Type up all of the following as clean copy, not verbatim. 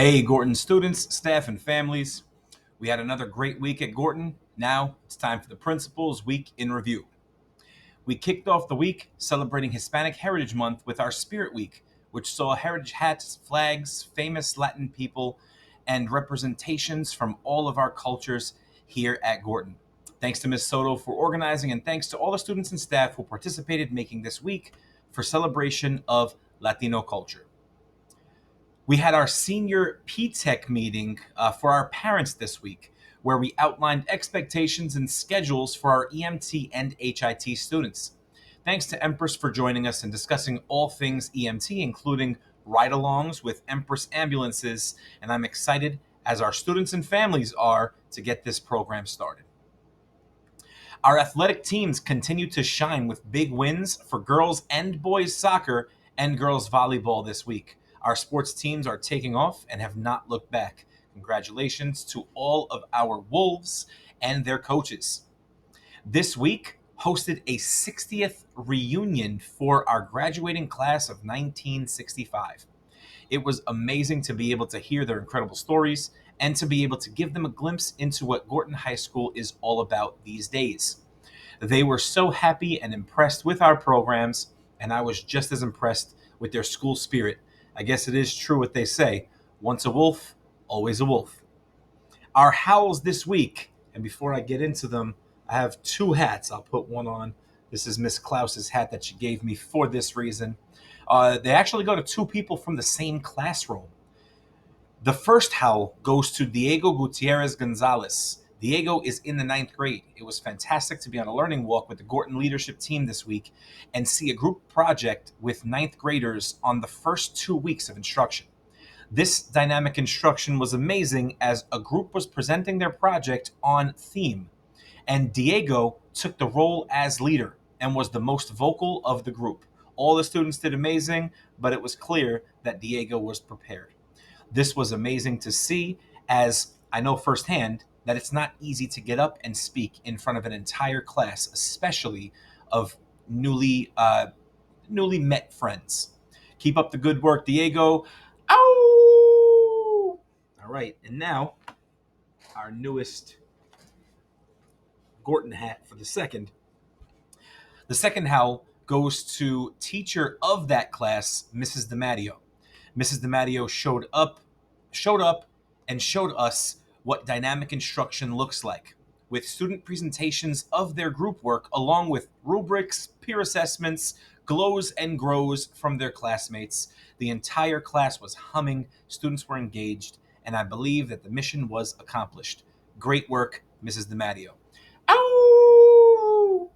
Hey, Gorton students, staff, and families. We had another great week at Gorton. Now it's time for the Principal's Week in Review. We kicked off the week celebrating Hispanic Heritage Month with our Spirit Week, which saw heritage hats, flags, famous Latin people, and representations from all of our cultures here at Gorton. Thanks to Ms. Soto for organizing, and thanks to all the students and staff who participated making this week for celebration of Latino culture. We had our senior P-Tech meeting for our parents this week, where we outlined expectations and schedules for our EMT and HIT students. Thanks to Empress for joining us and discussing all things EMT, including ride-alongs with Empress ambulances, and I'm excited, as our students and families are, to get this program started. Our athletic teams continue to shine with big wins for girls and boys soccer and girls volleyball this week. Our sports teams are taking off and have not looked back. Congratulations to all of our Wolves and their coaches. This week hosted a 60th reunion for our graduating class of 1965. It was amazing to be able to hear their incredible stories and to be able to give them a glimpse into what Gorton High School is all about these days. They were so happy and impressed with our programs, and I was just as impressed with their school spirit. I guess it is true what they say, once a wolf, always a wolf. Our howls this week, and before I get into them, I have two hats. I'll put one on. This is Miss Klaus's hat that she gave me for this reason. They actually go to two people from the same classroom. The first howl goes to Diego Gutierrez Gonzalez. Diego is in the 9th grade. It was fantastic to be on a learning walk with the Gorton leadership team this week and see a group project with 9th graders on the first 2 weeks of instruction. This dynamic instruction was amazing as a group was presenting their project on theme, and Diego took the role as leader and was the most vocal of the group. All the students did amazing, but it was clear that Diego was prepared. This was amazing to see, as I know firsthand that it's not easy to get up and speak in front of an entire class, especially of newly met friends. Keep up the good work, Diego. Ow! All right, and now our newest Gorton hat for the second. The second howl goes to teacher of that class, Mrs. DiMatteo. Mrs. DiMatteo showed up and showed us what dynamic instruction looks like, with student presentations of their group work along with rubrics, peer assessments, glows and grows from their classmates. The entire class was humming, students were engaged, and I believe that the mission was accomplished. Great work, Mrs. DiMatteo. Ow!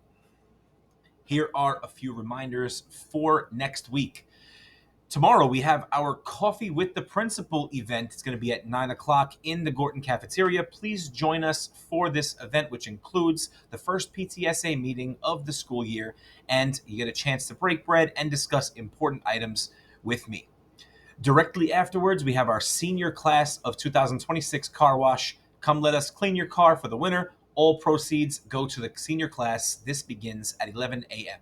Here are a few reminders for next week. Tomorrow, we have our Coffee with the Principal event. It's going to be at 9 o'clock in the Gorton cafeteria. Please join us for this event, which includes the first PTSA meeting of the school year, and you get a chance to break bread and discuss important items with me. Directly afterwards, we have our senior class of 2026 car wash. Come let us clean your car for the winter. All proceeds go to the senior class. This begins at 11 a.m.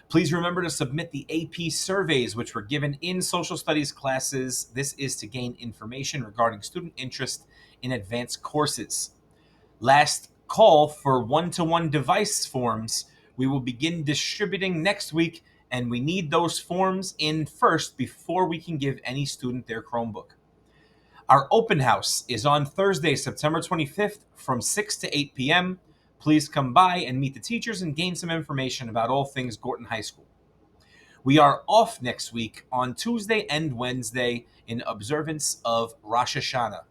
Please remember to submit the AP surveys, which were given in social studies classes. This is to gain information regarding student interest in advanced courses. Last call for one-to-one device forms. We will begin distributing next week, and we need those forms in first before we can give any student their Chromebook. Our open house is on Thursday, September 25th from 6 to 8 p.m. Please come by and meet the teachers and gain some information about all things Gorton High School. We are off next week on Tuesday and Wednesday in observance of Rosh Hashanah.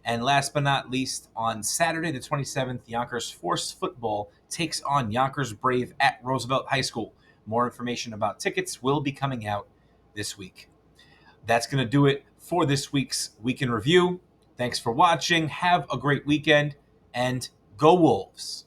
And last but not least, on Saturday the 27th, Yonkers Force Football takes on Yonkers Brave at Roosevelt High School. More information about tickets will be coming out this week. That's going to do it for this week's Week in Review. Thanks for watching. Have a great weekend, and go Wolves.